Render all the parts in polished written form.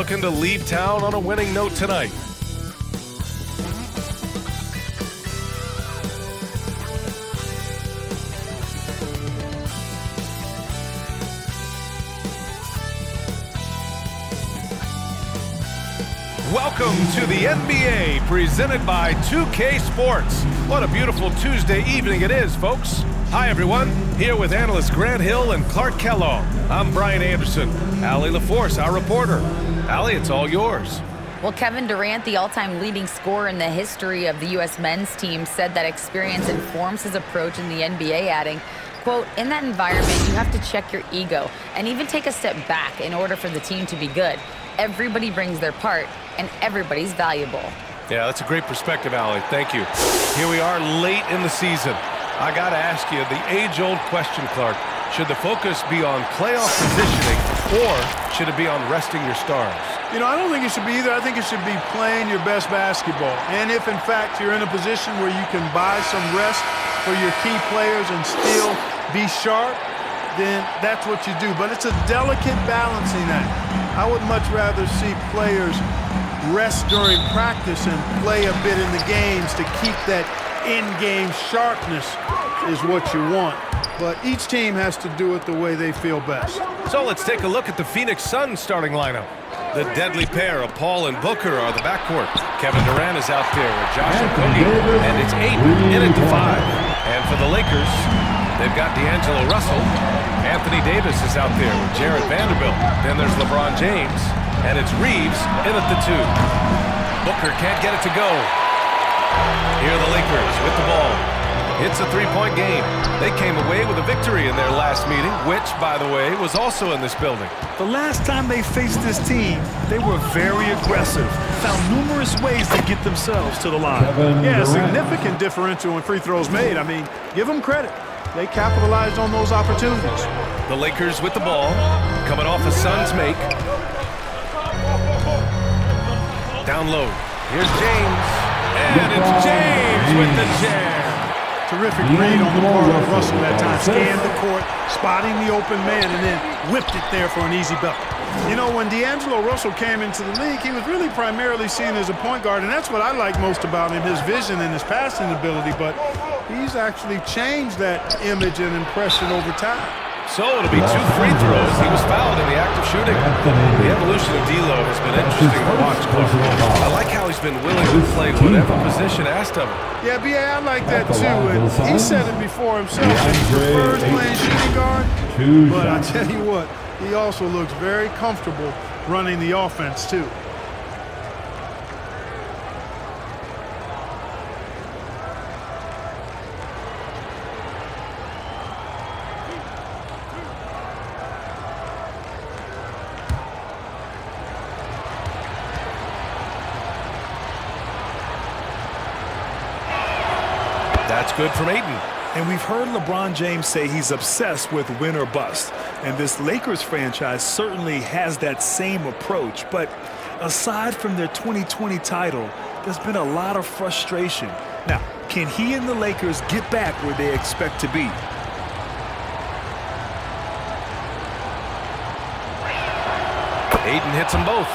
looking to leave town on a winning note tonight. Welcome to the NBA, presented by 2K Sports. What a beautiful Tuesday evening it is, folks. Hi, everyone. Here with analysts Grant Hill and Clark Kellogg. I'm Brian Anderson. Allie LaForce, our reporter. Allie, it's all yours. Well, Kevin Durant, the all-time leading scorer in the history of the U.S. men's team, said that experience informs his approach in the NBA, adding, quote, "In that environment, you have to check your ego and even take a step back in order for the team to be good. Everybody brings their part, and everybody's valuable." Yeah, that's a great perspective, Allie. Thank you. Here we are late in the season. I got to ask you the age-old question, Clark. Should the focus be on playoff positioning, or should it be on resting your stars? You know, I don't think it should be either. I think it should be playing your best basketball. And if, in fact, you're in a position where you can buy some rest for your key players and still be sharp, then that's what you do. But it's a delicate balancing act. I would much rather see players rest during practice and play a bit in the games to keep that in-game sharpness is what you want. But each team has to do it the way they feel best. So let's take a look at the Phoenix Suns starting lineup. The deadly pair of Paul and Booker are the backcourt. Kevin Durant is out there with Josh Okogie, and it's Ayton in at the 5. And for the Lakers, they've got D'Angelo Russell. Anthony Davis is out there with Jarrett Vanderbilt. Then there's LeBron James, and it's Reeves in at the 2. Booker can't get it to go. Here are the Lakers with the ball. It's a three-point game. They came away with a victory in their last meeting, which, by the way, was also in this building. The last time they faced this team, they were very aggressive, found numerous ways to get themselves to the line. Yeah, a significant differential in free throws made. I mean, give them credit. They capitalized on those opportunities. The Lakers with the ball, coming off a Suns make. Down low. Here's James. And it's James with the jam. Terrific read on the part of Russell that time. Scanned the court, spotting the open man, and then whipped it there for an easy bucket. You know, when D'Angelo Russell came into the league, he was really primarily seen as a point guard, and that's what I like most about him, his vision and his passing ability. But he's actually changed that image and impression over time. So it'll be 2 free throws. He was fouled in the act of shooting. The evolution of D'Lo has been interesting to watch, Clark. I like how he's been willing to play whatever position asked of him. Yeah, B.A., I like that too. And he said it before himself. He prefers playing shooting guard. But I tell you what, he also looks very comfortable running the offense too. That's good from Ayton. And we've heard LeBron James say he's obsessed with win or bust. And this Lakers franchise certainly has that same approach. But aside from their 2020 title, there's been a lot of frustration. Now, can he and the Lakers get back where they expect to be? Ayton hits them both.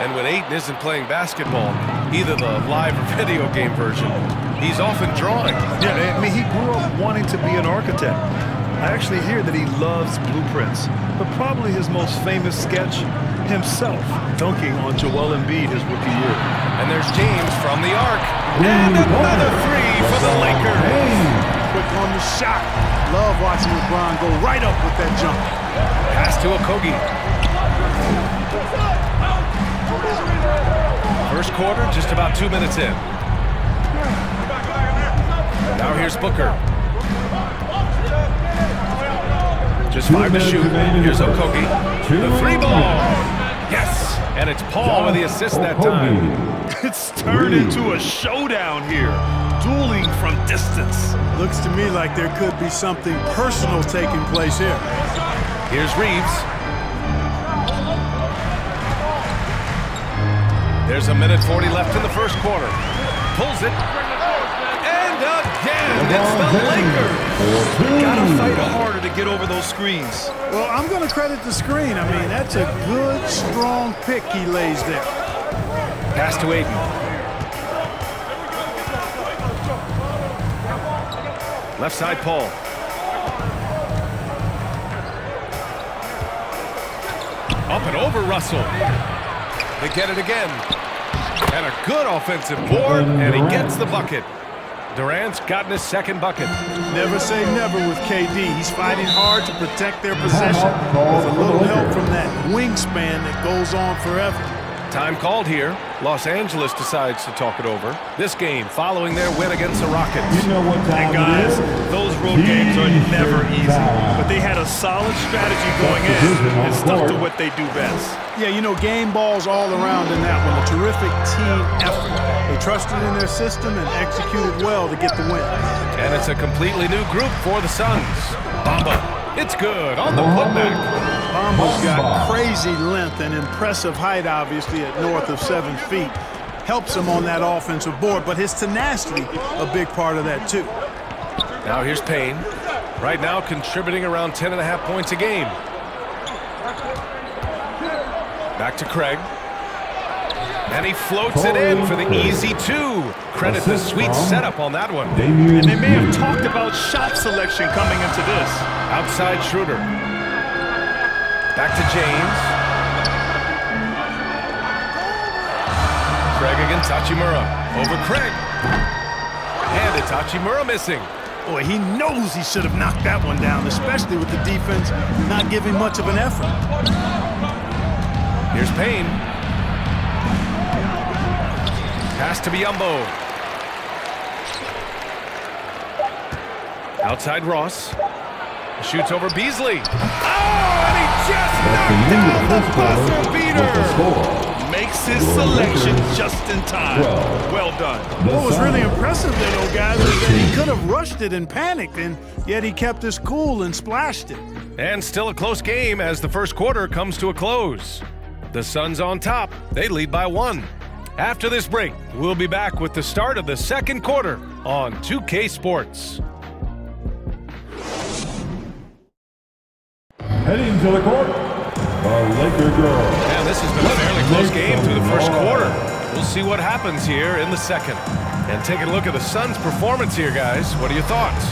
And when Ayton isn't playing basketball, either the live or video game version, he's often drawing. Yeah, I mean, he grew up wanting to be an architect. I actually hear that he loves blueprints, but probably his most famous sketch, himself dunking on Joel Embiid his rookie year. And there's James from the arc. And another 3 for the Lakers. Quick on the shot. Love watching LeBron go right up with that jump. Pass to Okogie. First quarter, just about 2 minutes in. Now here's Booker. Just 5 to shoot. Here's Okogie. The 3 ball. Yes. And it's Paul with the assist that time. It's turned into a showdown here. Dueling from distance. Looks to me like there could be something personal taking place here. Here's Reeves. There's a minute 40 left in the first quarter. Pulls it. And a again. It's the Lakers. Gotta fight harder to get over those screens. Well, I'm going to credit the screen. I mean, that's a good, strong pick he lays there. Pass to Aiden. Left side, Paul. Up and over Russell. They get it again. And a good offensive board, and he gets the bucket. Durant's gotten his second bucket. Never say never with KD. He's fighting hard to protect their possession with a little help from that wingspan that goes on forever. Time called here. Los Angeles decides to talk it over. This game following their win against the Rockets. And guys, those road games are never easy. But they had a solid strategy going in and stuck to what they do best. Yeah, you know, game balls all around in that one. A terrific team effort. They trusted in their system and executed well to get the win. And it's a completely new group for the Suns. Bamba. It's good on the putback. Bamba's got crazy length and impressive height, obviously, at north of 7 feet. Helps him on that offensive board, but his tenacity, a big part of that, too. Now here's Payne. Right now contributing around 10.5 points a game. Back to Craig. And he floats it in for the easy two. Credit the sweet setup on that one. And they may have talked about shot selection coming into this. Outside Schroeder. Back to James. Craig against Hachimura. Over Craig. And it's Hachimura missing. Boy, he knows he should have knocked that one down, especially with the defense not giving much of an effort. Here's Payne. Pass to Biyombo. Outside Ross. Shoots over Beasley. Oh, and he just knocked down the buzzer beater. Makes his selection just in time. Well done. What was really impressive there, though, guys, is that he could have rushed it and panicked, and yet he kept his cool and splashed it. And still a close game as the first quarter comes to a close. The Suns on top. They lead by 1. After this break, we'll be back with the start of the second quarter on 2K Sports. Heading to the court, the Laker girl. And this has been a fairly close game through the first quarter. We'll see what happens here in the second. And taking a look at the Suns' performance here, guys. What are your thoughts?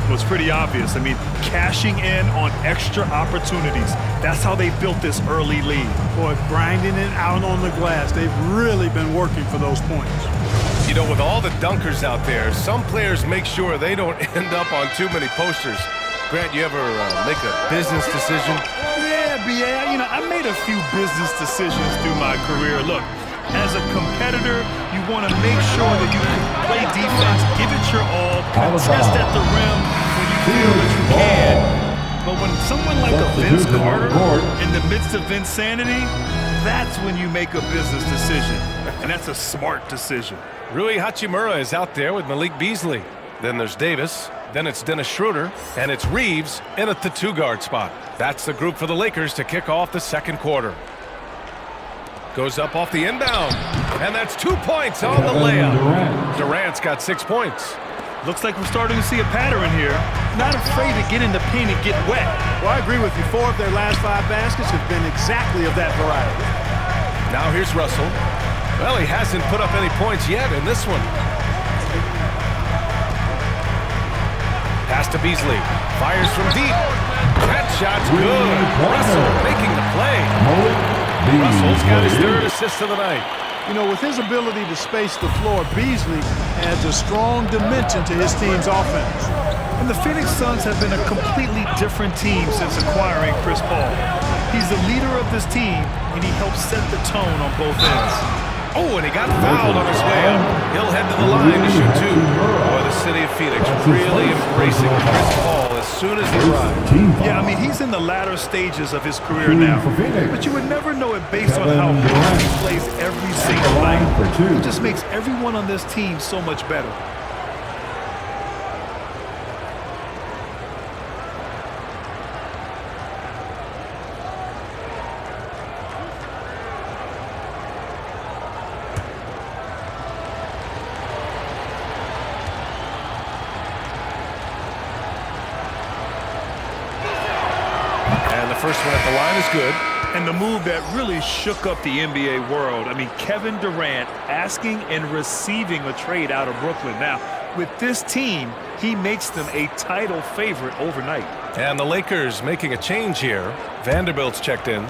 It was pretty obvious. I mean, cashing in on extra opportunities. That's how they built this early lead. Boy, grinding it out on the glass. They've really been working for those points. You know, with all the dunkers out there, some players make sure they don't end up on too many posters. Grant, you ever make a business decision? Yeah, B.A. You know, I made a few business decisions through my career. Look, as a competitor, you want to make sure that you can play defense, give it your all, contest at the rim when you feel that you can. But when someone like a Vince Carter in the midst of insanity, that's when you make a business decision. And that's a smart decision. Rui Hachimura is out there with Malik Beasley. Then there's Davis. Then it's Dennis Schroeder, and it's Reeves in at the 2-guard spot. That's the group for the Lakers to kick off the second quarter. Goes up off the inbound, and that's 2 points on the layup. Durant's got 6 points. Looks like we're starting to see a pattern here. Not afraid to get in the paint and get wet. Well, I agree with you. 4 of their last 5 baskets have been exactly of that variety. Now here's Russell. Well, he hasn't put up any points yet in this one. Pass to Beasley. Fires from deep. That shot's good. Russell making the play. Russell's got his 3rd assist of the night. You know, with his ability to space the floor, Beasley adds a strong dimension to his team's offense. And the Phoenix Suns have been a completely different team since acquiring Chris Paul. He's the leader of this team, and he helps set the tone on both ends. Oh, and he got fouled on his way up. He'll head to the line to shoot 2. Boy, the city of Phoenix really embracing Chris Paul as soon as he arrived. Yeah, I mean, he's in the latter stages of his career now. But you would never know it based on how hard he plays every single night. He just makes everyone on this team so much better. first one at the line is good. And the move that really shook up the NBA world, I mean, Kevin Durant asking and receiving a trade out of Brooklyn. Now, with this team, he makes them a title favorite overnight. And the Lakers making a change here. Vanderbilt's checked in.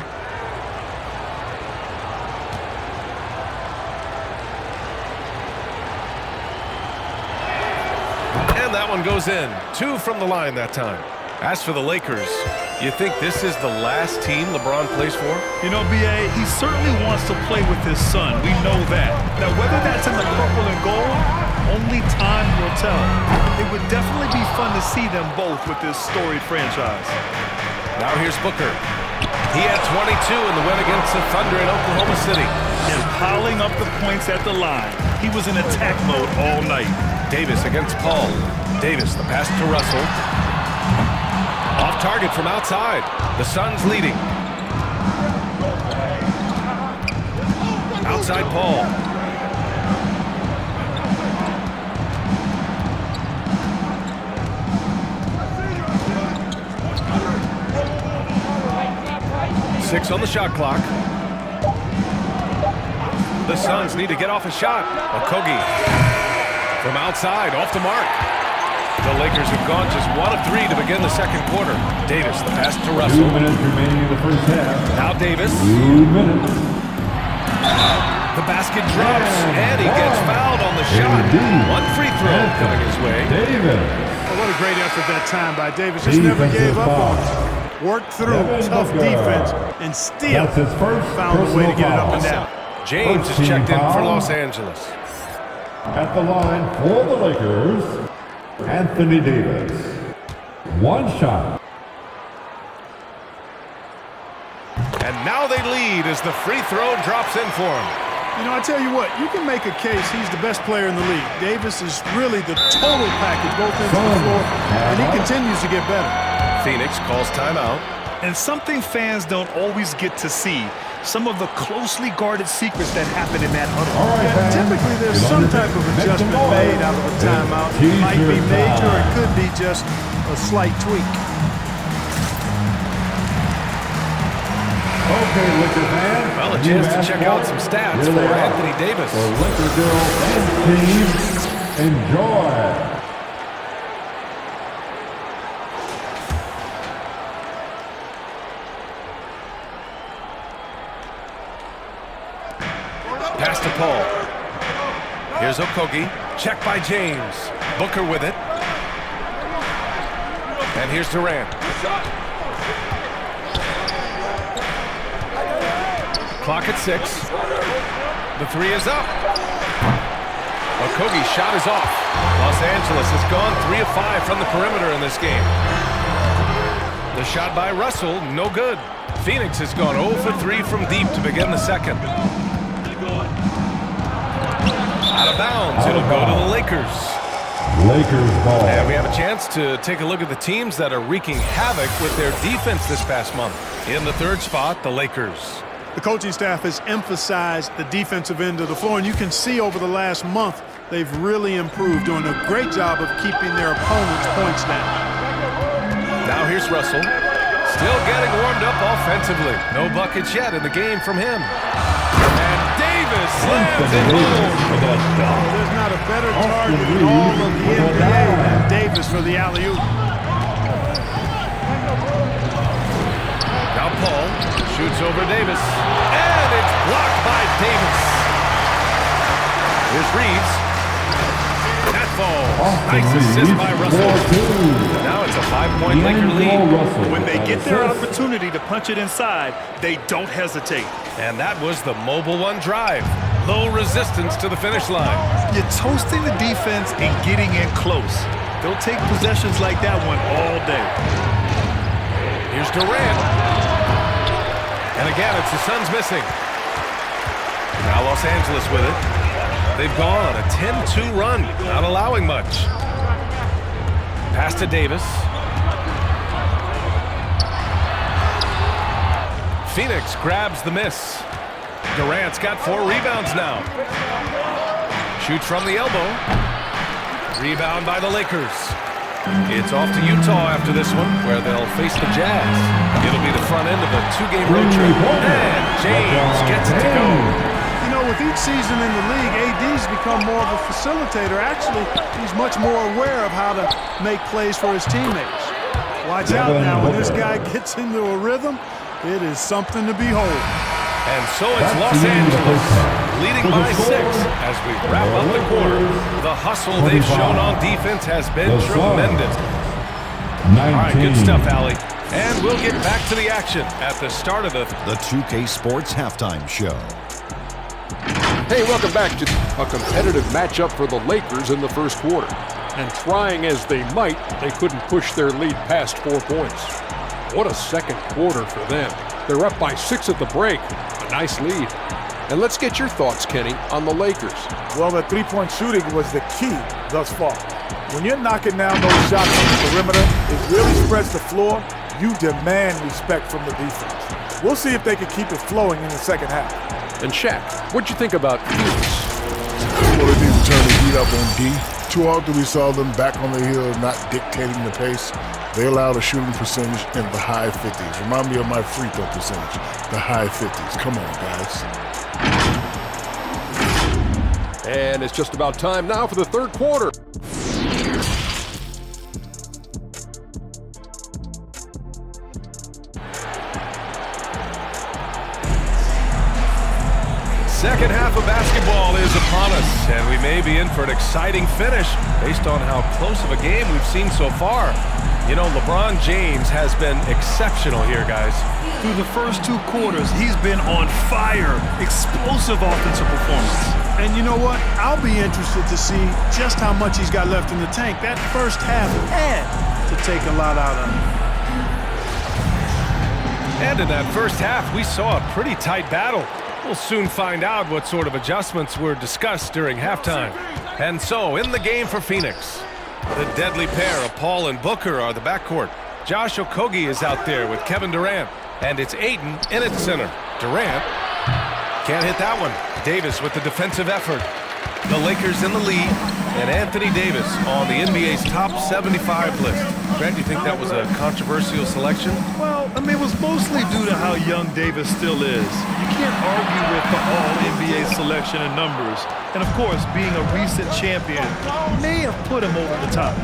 And that one goes in. 2 from the line that time. As for the Lakers, you think this is the last team LeBron plays for? You know, B.A., he certainly wants to play with his son. We know that. Now, whether that's in the purple and gold, only time will tell. It would definitely be fun to see them both with this storied franchise. Now here's Booker. He had 22 in the win against the Thunder in Oklahoma City. And piling up the points at the line. He was in attack mode all night. Davis against Paul. Davis, the pass to Russell. Off target from outside. The Suns leading. Outside Paul. Six on the shot clock. The Suns need to get off a shot. Okogie from outside, off the mark. The Lakers have gone just 1 of 3 to begin the second quarter. Davis, the pass to Russell. 2 minutes remaining in the first half. Now Davis. 2 minutes. The basket drops, and he gets fouled on the shot. 1 free throw coming his way. Davis. Well, what a great effort that time by Davis. Just never gave up on it. Worked through tough defense and still found a way to get it up and down. James is checked in for Los Angeles. At the line for the Lakers, Anthony Davis. 1 shot. And now they lead as the free throw drops in for him. You know, I tell you what, you can make a case he's the best player in the league. Davis is really the total package, both ends of the floor, and he continues to get better. Phoenix calls timeout. And something fans don't always get to see, some of the closely guarded secrets that happen in that huddle. Yeah, typically there's some type of adjustment made out of a timeout. It might be major, or it could be just a slight tweak. Okay, Lakers fans. Well, a chance to check out some stats for Anthony Davis. For Lakers girls and team, enjoy. Pass to Paul. Here's Okogie. Check by James. Booker with it. And here's Durant. Clock at 6. The 3 is up. Okogie's shot is off. Los Angeles has gone 3 of 5 from the perimeter in this game. The shot by Russell, no good. Phoenix has gone 0 for 3 from deep to begin the second. Out of bounds, it'll go to the Lakers. Lakers ball. And we have a chance to take a look at the teams that are wreaking havoc with their defense this past month. In the 3rd spot, the Lakers. The coaching staff has emphasized the defensive end of the floor, and you can see over the last month they've really improved, doing a great job of keeping their opponents' points down. Now here's Russell. Still getting warmed up offensively. No buckets yet in the game from him. And Davis slams it home for the dunk. There's not a better target in all of the NBA than Davis for the alley-oop. Now Paul shoots over Davis. And it's blocked by Davis. Here's Reeves. That falls. Nice assist by Russell. Now it's a 5-point Laker lead. When they get their opportunity to punch it inside, they don't hesitate. And that was the mobile 1 drive. Low resistance to the finish line. You're toasting the defense and getting in close. They'll take possessions like that one all day. Here's Durant. And again, it's the Suns missing. Now Los Angeles with it. They've gone on a 10-2 run, not allowing much. Pass to Davis. Phoenix grabs the miss. Durant's got 4 rebounds now. Shoots from the elbow. Rebound by the Lakers. It's off to Utah after this one, where they'll face the Jazz. It'll be the front end of a 2-game road trip. And James gets it to go. You know, with each season in the league, AD's become more of a facilitator. Actually, he's much more aware of how to make plays for his teammates. Watch out now, when this guy gets into a rhythm, it is something to behold. And so it's Los Angeles leading by 6 as we wrap up the quarter. The hustle they've shown on defense has been tremendous. All right, good stuff, Allie. And we'll get back to the action at the start of the 2K Sports Halftime Show. Hey, welcome back to a competitive matchup for the Lakers in the first quarter. And trying as they might, they couldn't push their lead past 4 points. What a second quarter for them. They're up by 6 at the break. A nice lead. And let's get your thoughts, Kenny, on the Lakers. Well, the three-point shooting was the key thus far. When you're knocking down those shots on the perimeter, it really spreads the floor. You demand respect from the defense. We'll see if they can keep it flowing in the second half. And Shaq, what'd you think about Phoenix? Well, they need to turn the heat up on D. Too often we saw them back on the hill, not dictating the pace. They allowed a shooting percentage in the high 50s. Remind me of my free throw percentage, the high 50s. Come on, guys. And it's just about time now for the third quarter. second half of basketball is upon us, and we may be in for an exciting finish based on how close of a game we've seen so far. You know, LeBron James has been exceptional here, guys. Through the first 2 quarters, he's been on fire. Explosive offensive performance. And you know what? I'll be interested to see just how much he's got left in the tank. That first half had to take a lot out of him. And in that first half, we saw a pretty tight battle. We'll soon find out what sort of adjustments were discussed during halftime. And so, in the game for Phoenix, the deadly pair of Paul and Booker are the backcourt. Josh Okogie is out there with Kevin Durant. And it's Ayton in at center. Durant can't hit that one. Davis with the defensive effort. The Lakers in the lead, and Anthony Davis on the NBA's top 75 list. Grant, do you think that was a controversial selection? Well, I mean, it was mostly due to how young Davis still is. You can't argue with the all-NBA selection and numbers. And, of course, being a recent champion may have put him over the top.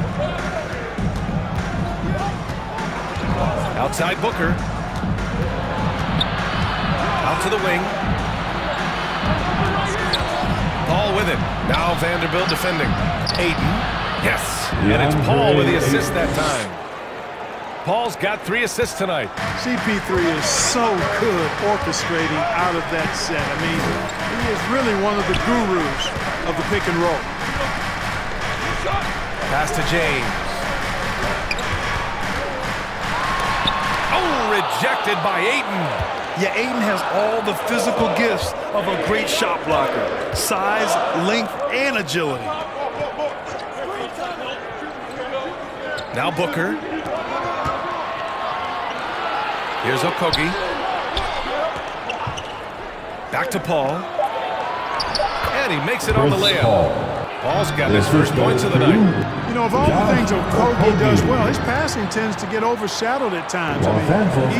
Outside Booker. Out to the wing. Paul with it. Now Vanderbilt defending. Ayton. Yes. And it's Paul with the assist that time. Paul's got 3 assists tonight. CP3 is so good orchestrating out of that set. I mean, he is really one of the gurus of the pick and roll. Pass to James. Oh, rejected by Ayton. Yeah, Ayton has all the physical gifts of a great shot blocker. Size, length, and agility. Now Booker. Here's Okogie. Back to Paul. And he makes it on the layup. Paul's got his first points of the night. You know, of all the things Okogie does well, his passing tends to get overshadowed at times. I mean,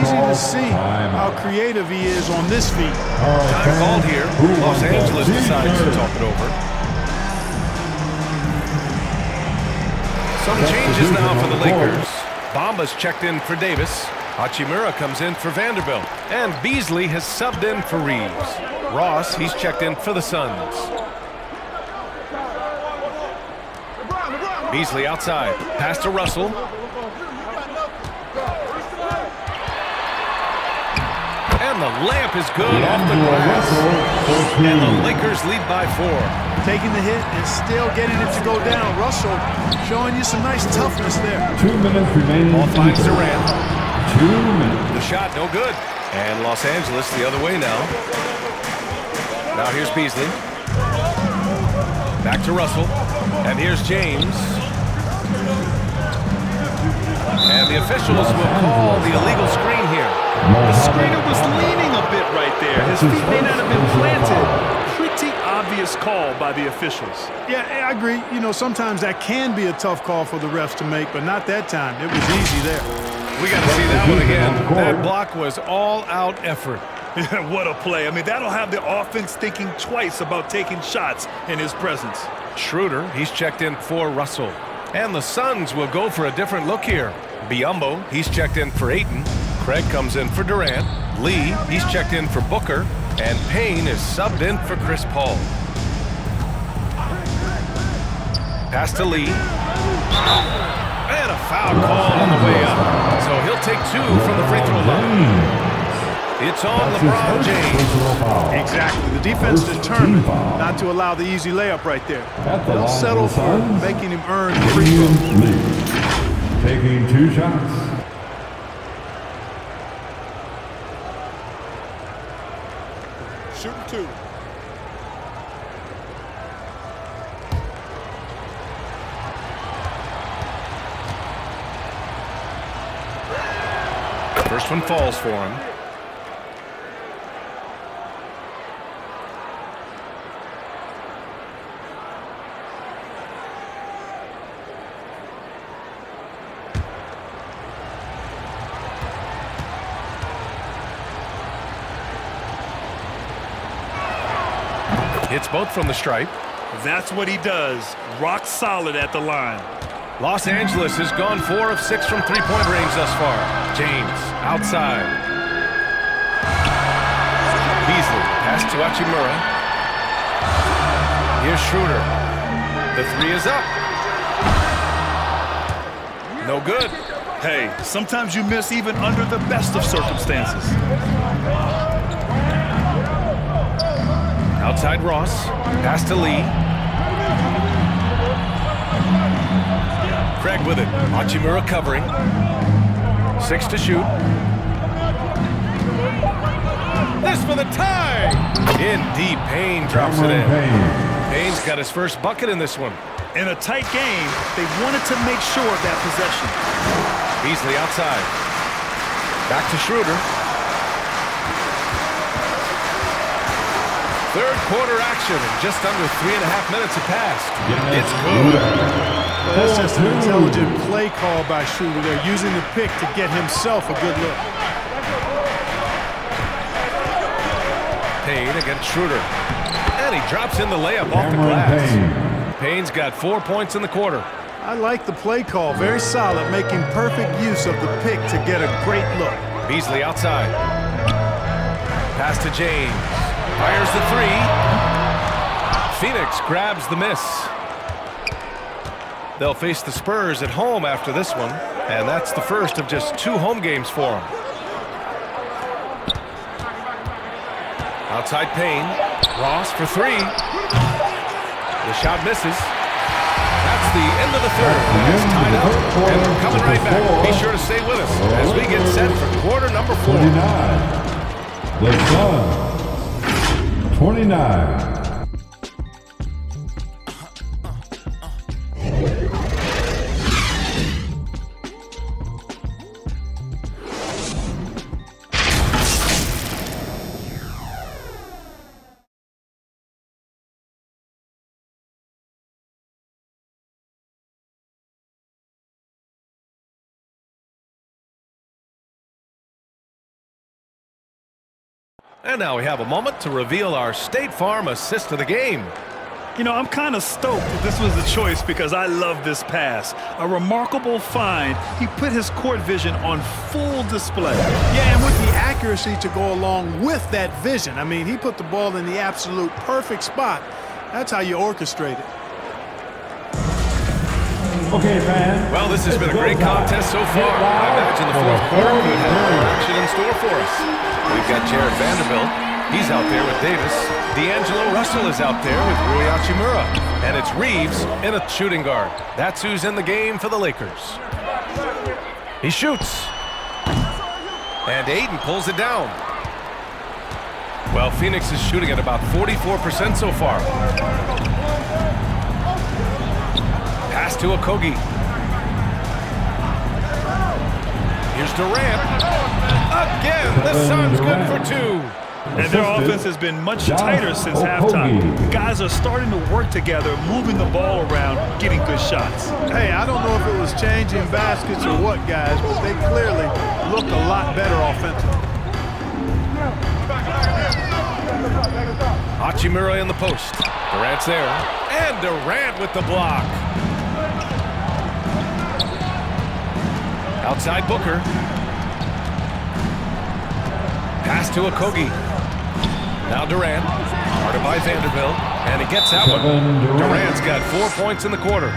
easy to see how creative he is on this feat. Time called here. Los Angeles decides to talk it over. Some changes now for the Lakers. Bamba's checked in for Davis. Hachimura comes in for Vanderbilt. And Beasley has subbed in for Reeves. Ross, he's checked in for the Suns. Beasley outside. Pass to Russell. And the layup is good off the glass. And the Lakers lead by 4. Taking the hit and still getting it to go down. Russell showing you some nice toughness there. 2 minutes remaining. Ball finds Durant. 2 minutes. The shot no good. And Los Angeles the other way now. Now here's Beasley. Back to Russell. And here's James. And the officials will call the illegal screen here. The screener was leaning a bit right there. His feet may not have been planted. Pretty obvious call call by the officials. Yeah, I agree. You know, sometimes that can be a tough call for the refs to make, but not that time. It was easy there. We got to see that one again. That block was all-out effort. What a play. I mean, that'll have the offense thinking twice about taking shots in his presence. Schroeder, he's checked in for Russell. And the Suns will go for a different look here. Biyombo, he's checked in for Ayton. Craig comes in for Durant. Lee, he's checked in for Booker. And Payne is subbed in for Chris Paul. Pass to Lee. And a foul call on the way up. So he'll take 2 from the free throw line. It's on LeBron James. Exactly. The defense determined not to allow the easy layup right there. They'll settle for making him earn the free throw. Taking 2 shots. Shooting 2. First one falls for him. Hits both from the stripe. That's what he does. Rock solid at the line. Los Angeles has gone 4 of 6 from three-point range thus far. James, outside. Beasley, pass to Hachimura. Here's Schroeder. The 3 is up. No good. Hey, sometimes you miss even under the best of circumstances. Outside Ross. Pass to Lee. Craig with it. Hachimura covering. 6 to shoot. This for the tie. In deep. Payne drops it in. Payne's got his first bucket in this one. In a tight game, they wanted to make sure of that possession. Beasley outside. Back to Schroeder. Third quarter action, and just under 3.5 minutes have passed. It's good. Well, that's just an intelligent play call by Schroeder. They're using the pick to get himself a good look. Payne against Schroeder. And he drops in the layup off the glass. Payne's got 4 points in the quarter. I like the play call. Very solid, making perfect use of the pick to get a great look. Beasley outside. Pass to James. Fires the 3. Phoenix grabs the miss. They'll face the Spurs at home after this one, and that's the first of just 2 home games for them. Outside Payne. Ross for 3. The shot misses. That's the end of the third. It's tied up, and we're coming right back. Be sure to stay with us as we get set for quarter number 4. 29. The Suns. 29. And now we have a moment to reveal our State Farm assist of the game. You know, I'm kind of stoked that this was the choice because I love this pass. A remarkable find. He put his court vision on full display. Yeah, and with the accuracy to go along with that vision. I mean, he put the ball in the absolute perfect spot. That's how you orchestrate it. Okay, man. Well, this has been a great contest so far. I imagine the fourth quarter could have more action in store for us. We've got Jared Vanderbilt. He's out there with Davis. D'Angelo Russell is out there with Rui Hachimura. And it's Reeves in a shooting guard. That's who's in the game for the Lakers. He shoots. And Ayton pulls it down. Well, Phoenix is shooting at about 44% so far. Pass to Okogie. Here's Durant. Again, the Suns good for 2. And their offense has been much tighter since halftime. The guys are starting to work together, moving the ball around, getting good shots. Hey, I don't know if it was changing baskets or what, guys, but they clearly look a lot better offensively. Hachimura in the post. Durant's there. And Durant with the block. Outside Booker. Pass to Okogie. Now Durant. Guarded by Vanderbilt. And he gets that one. Durant's got 4 points in the quarter.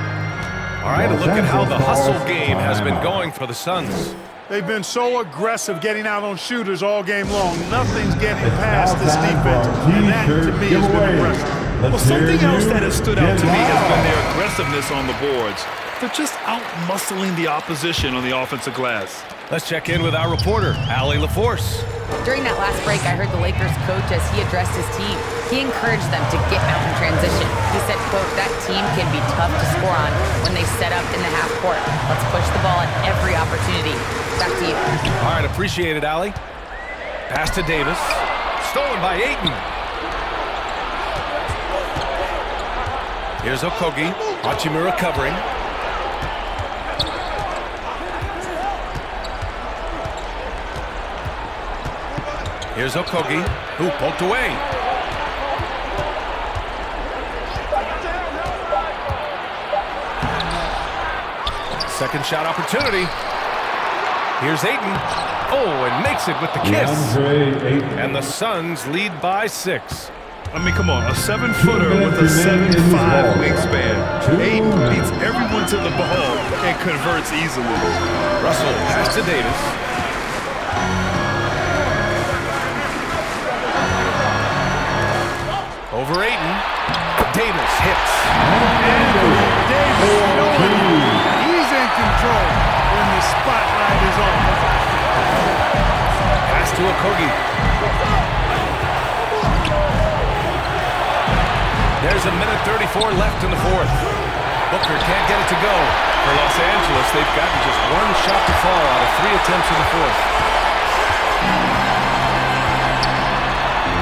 All right, a look at how the hustle game has been going for the Suns. They've been so aggressive getting out on shooters all game long. Nothing's getting past this defense, and that, to me, has been impressive. Well, something else that has stood out to me has been their aggressiveness on the boards. They're just out-muscling the opposition on the offensive glass. Let's check in with our reporter, Allie LaForce. During that last break, I heard the Lakers coach as he addressed his team. He encouraged them to get out in transition. He said, quote, that team can be tough to score on when they set up in the half court. Let's push the ball at every opportunity. Back to you. All right, appreciate it, Allie. Pass to Davis. Stolen by Ayton. Here's Okogie. Hachimura covering. Here's Okogie, who poked away. Second shot opportunity. Here's Ayton. Oh, and makes it with the kiss. And the Suns lead by 6. I mean, come on, a 7-footer with a 7'5" wingspan. Ayton beats everyone to the ball and converts easily. Russell pass to Davis. Over Ayton. Davis hits. He's in control when the spotlight is on. Pass to Okogie. There's a minute 34 left in the fourth. Booker can't get it to go. For Los Angeles, they've gotten just one shot to fall out of 3 attempts in the fourth.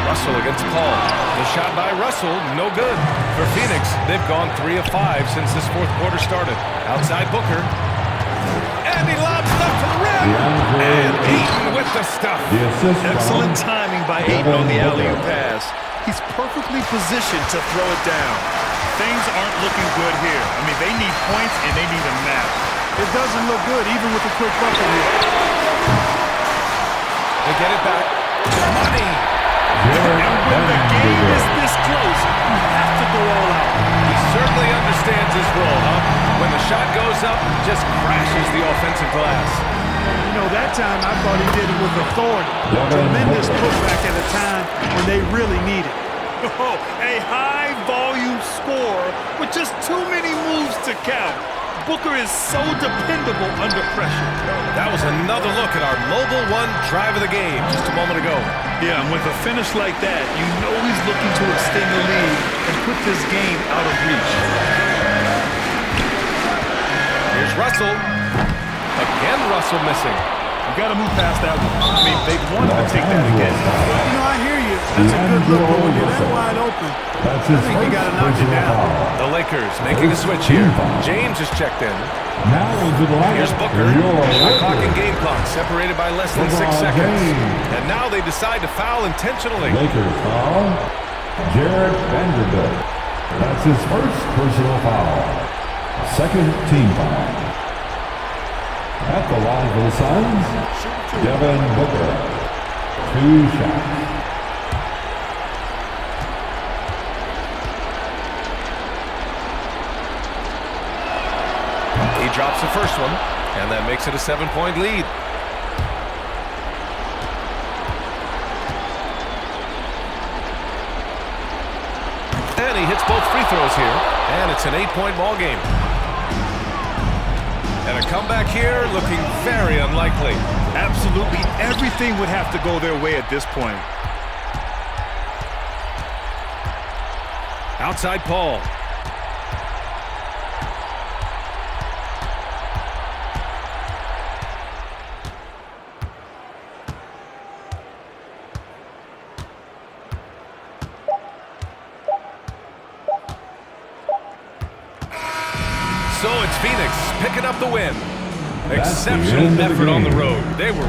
Russell against Paul. The shot by Russell, no good. For Phoenix, they've gone 3 of 5 since this fourth quarter started. Outside Booker. And he lobs it up to the rim. And Ayton with the stuff. Excellent timing by Ayton on the alley-oop pass. He's perfectly positioned to throw it down. Things aren't looking good here. I mean, they need points and they need them now. It doesn't look good, even with the quick bucket here. They get it back. Money. And when the game is this close, you have to go all out. He certainly understands his role, huh? When the shot goes up, just crashes the offensive glass. You know, that time I thought he did it with authority. Tremendous putback at a time when they really need it. Oh, a high-volume score with just too many moves to count. Booker is so dependable under pressure. That was another look at our Mobile One drive of the game just a moment ago. Yeah, and with a finish like that, you know he's looking to extend the lead and put this game out of reach. Here's Russell. Again, Russell missing. You got to move past that one. I mean, they wanted to take that again. You know, I hear you. That's a good look, but when you're that wide open, I think you got to knock it down. The Lakers making a switch here. James is checked in. Here's Booker. Shot clock and game clock separated by less than 6 seconds. And now they decide to foul intentionally. Lakers foul. Jared Vanderbilt. That's his first personal foul. Second team foul. At the line for the Suns, Devin Booker. 2 shots. He drops the first one, and that makes it a 7-point lead. And he hits both free throws here, and it's an 8-point ball game. And a comeback here looking very unlikely. Absolutely everything would have to go their way at this point. Outside Paul. So it's Phoenix picking up the win. That's the Exceptional end of the effort on the game. road. They were